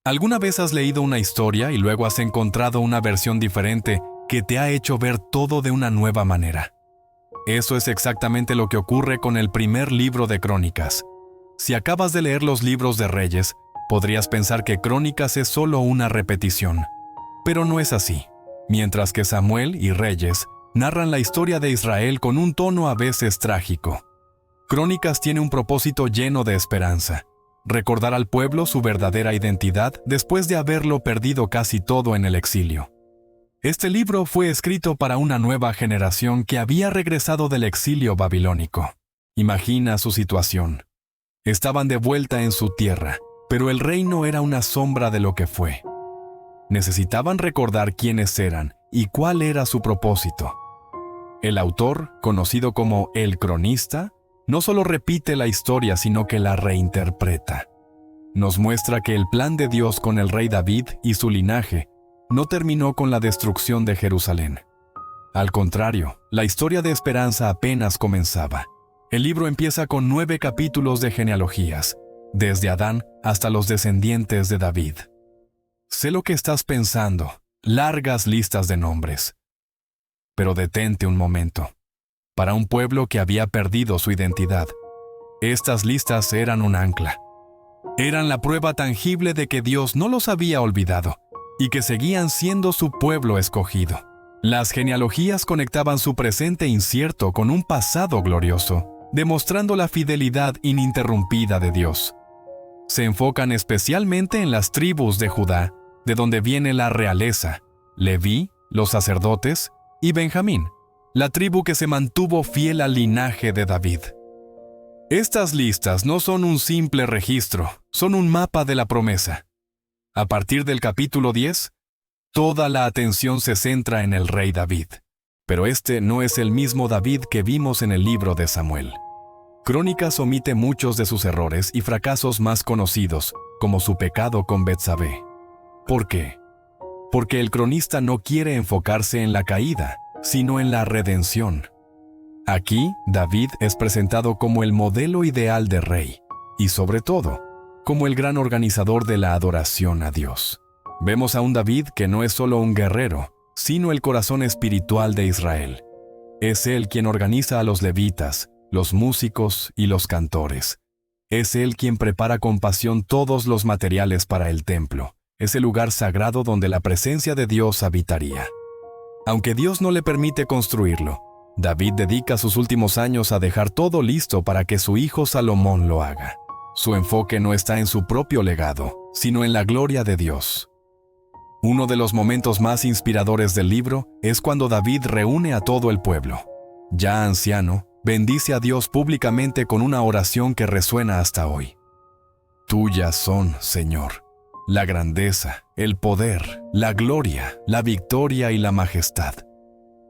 ¿Alguna vez has leído una historia y luego has encontrado una versión diferente que te ha hecho ver todo de una nueva manera? Eso es exactamente lo que ocurre con el primer libro de Crónicas. Si acabas de leer los libros de Reyes, podrías pensar que Crónicas es solo una repetición. Pero no es así. Mientras que Samuel y Reyes narran la historia de Israel con un tono a veces trágico, Crónicas tiene un propósito lleno de esperanza: recordar al pueblo su verdadera identidad después de haberlo perdido casi todo en el exilio. Este libro fue escrito para una nueva generación que había regresado del exilio babilónico. Imagina su situación. Estaban de vuelta en su tierra, pero el reino era una sombra de lo que fue. Necesitaban recordar quiénes eran y cuál era su propósito. El autor, conocido como el cronista, no solo repite la historia, sino que la reinterpreta. Nos muestra que el plan de Dios con el rey David y su linaje no terminó con la destrucción de Jerusalén. Al contrario, la historia de esperanza apenas comenzaba. El libro empieza con 9 capítulos de genealogías, desde Adán hasta los descendientes de David. Sé lo que estás pensando, largas listas de nombres. Pero detente un momento. Para un pueblo que había perdido su identidad, estas listas eran un ancla. Eran la prueba tangible de que Dios no los había olvidado y que seguían siendo su pueblo escogido. Las genealogías conectaban su presente incierto con un pasado glorioso, demostrando la fidelidad ininterrumpida de Dios. Se enfocan especialmente en las tribus de Judá, de donde viene la realeza, Leví, los sacerdotes, y Benjamín, la tribu que se mantuvo fiel al linaje de David. Estas listas no son un simple registro, son un mapa de la promesa. A partir del capítulo 10, toda la atención se centra en el rey David. Pero este no es el mismo David que vimos en el libro de Samuel. Crónicas omite muchos de sus errores y fracasos más conocidos, como su pecado con Betsabé. ¿Por qué? Porque el cronista no quiere enfocarse en la caída, sino en la redención. Aquí, David es presentado como el modelo ideal de rey, y sobre todo, como el gran organizador de la adoración a Dios. Vemos a un David que no es solo un guerrero, sino el corazón espiritual de Israel. Es él quien organiza a los levitas, los músicos y los cantores. Es él quien prepara con pasión todos los materiales para el templo, ese lugar sagrado donde la presencia de Dios habitaría. Aunque Dios no le permite construirlo, David dedica sus últimos años a dejar todo listo para que su hijo Salomón lo haga. Su enfoque no está en su propio legado, sino en la gloria de Dios. Uno de los momentos más inspiradores del libro es cuando David reúne a todo el pueblo. Ya anciano, bendice a Dios públicamente con una oración que resuena hasta hoy. Tuyas son, Señor, la grandeza, el poder, la gloria, la victoria y la majestad.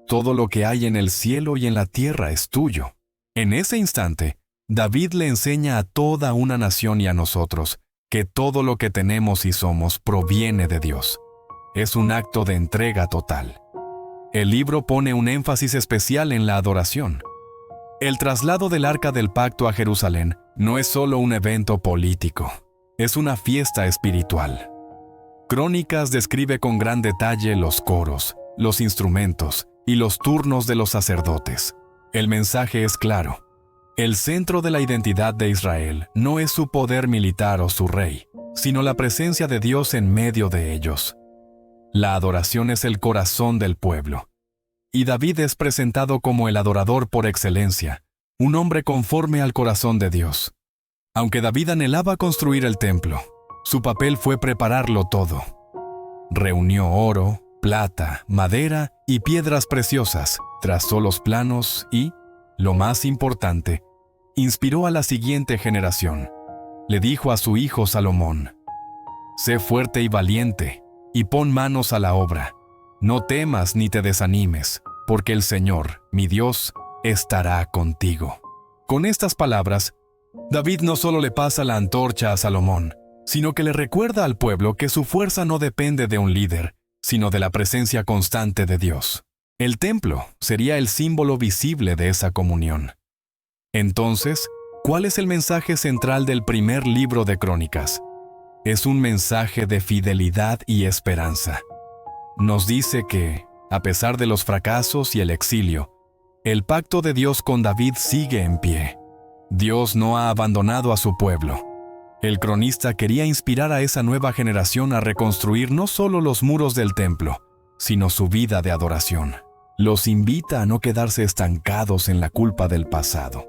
Todo lo que hay en el cielo y en la tierra es tuyo. En ese instante, David le enseña a toda una nación y a nosotros que todo lo que tenemos y somos proviene de Dios. Es un acto de entrega total. El libro pone un énfasis especial en la adoración. El traslado del Arca del Pacto a Jerusalén no es solo un evento político, es una fiesta espiritual. Crónicas describe con gran detalle los coros, los instrumentos y los turnos de los sacerdotes. El mensaje es claro. El centro de la identidad de Israel no es su poder militar o su rey, sino la presencia de Dios en medio de ellos. La adoración es el corazón del pueblo. Y David es presentado como el adorador por excelencia, un hombre conforme al corazón de Dios. Aunque David anhelaba construir el templo, su papel fue prepararlo todo. Reunió oro, plata, madera y piedras preciosas, trazó los planos y, lo más importante, inspiró a la siguiente generación. Le dijo a su hijo Salomón: «Sé fuerte y valiente, y pon manos a la obra. No temas ni te desanimes, porque el Señor, mi Dios, estará contigo». Con estas palabras, David no solo le pasa la antorcha a Salomón, sino que le recuerda al pueblo que su fuerza no depende de un líder, sino de la presencia constante de Dios. El templo sería el símbolo visible de esa comunión. Entonces, ¿cuál es el mensaje central del primer libro de Crónicas? es un mensaje de fidelidad y esperanza. Nos dice que, a pesar de los fracasos y el exilio, el pacto de Dios con David sigue en pie. Dios no ha abandonado a su pueblo. El cronista quería inspirar a esa nueva generación a reconstruir no solo los muros del templo, sino su vida de adoración. Los invita a no quedarse estancados en la culpa del pasado,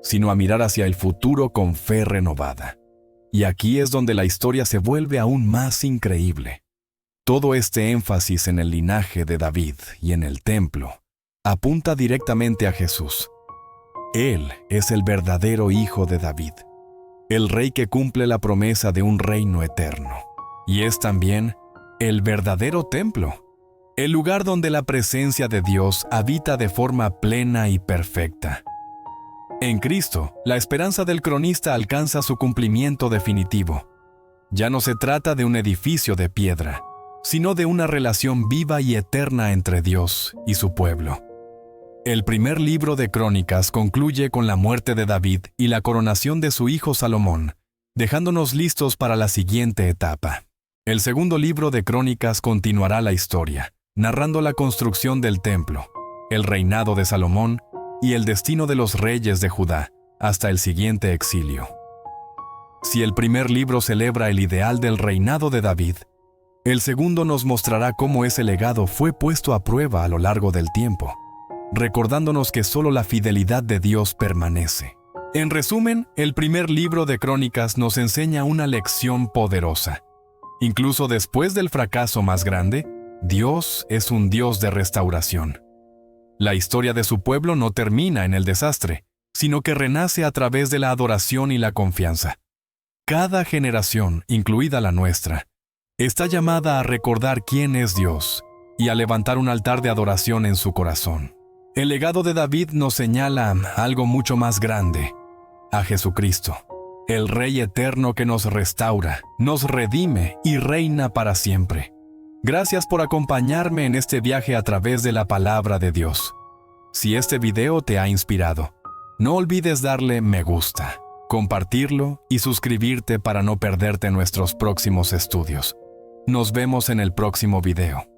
sino a mirar hacia el futuro con fe renovada. Y aquí es donde la historia se vuelve aún más increíble. Todo este énfasis en el linaje de David y en el templo apunta directamente a Jesús. Él es el verdadero hijo de David, el rey que cumple la promesa de un reino eterno. Y es también el verdadero templo, el lugar donde la presencia de Dios habita de forma plena y perfecta. En Cristo, la esperanza del cronista alcanza su cumplimiento definitivo. Ya no se trata de un edificio de piedra, sino de una relación viva y eterna entre Dios y su pueblo. El primer libro de Crónicas concluye con la muerte de David y la coronación de su hijo Salomón, dejándonos listos para la siguiente etapa. El segundo libro de Crónicas continuará la historia, narrando la construcción del templo, el reinado de Salomón y el destino de los reyes de Judá hasta el siguiente exilio. Si el primer libro celebra el ideal del reinado de David, el segundo nos mostrará cómo ese legado fue puesto a prueba a lo largo del tiempo, recordándonos que solo la fidelidad de Dios permanece. En resumen, el primer libro de Crónicas nos enseña una lección poderosa. Incluso después del fracaso más grande, Dios es un Dios de restauración. La historia de su pueblo no termina en el desastre, sino que renace a través de la adoración y la confianza. Cada generación, incluida la nuestra, está llamada a recordar quién es Dios y a levantar un altar de adoración en su corazón. El legado de David nos señala algo mucho más grande, a Jesucristo, el Rey eterno que nos restaura, nos redime y reina para siempre. Gracias por acompañarme en este viaje a través de la palabra de Dios. Si este video te ha inspirado, no olvides darle me gusta, compartirlo y suscribirte para no perderte nuestros próximos estudios. Nos vemos en el próximo video.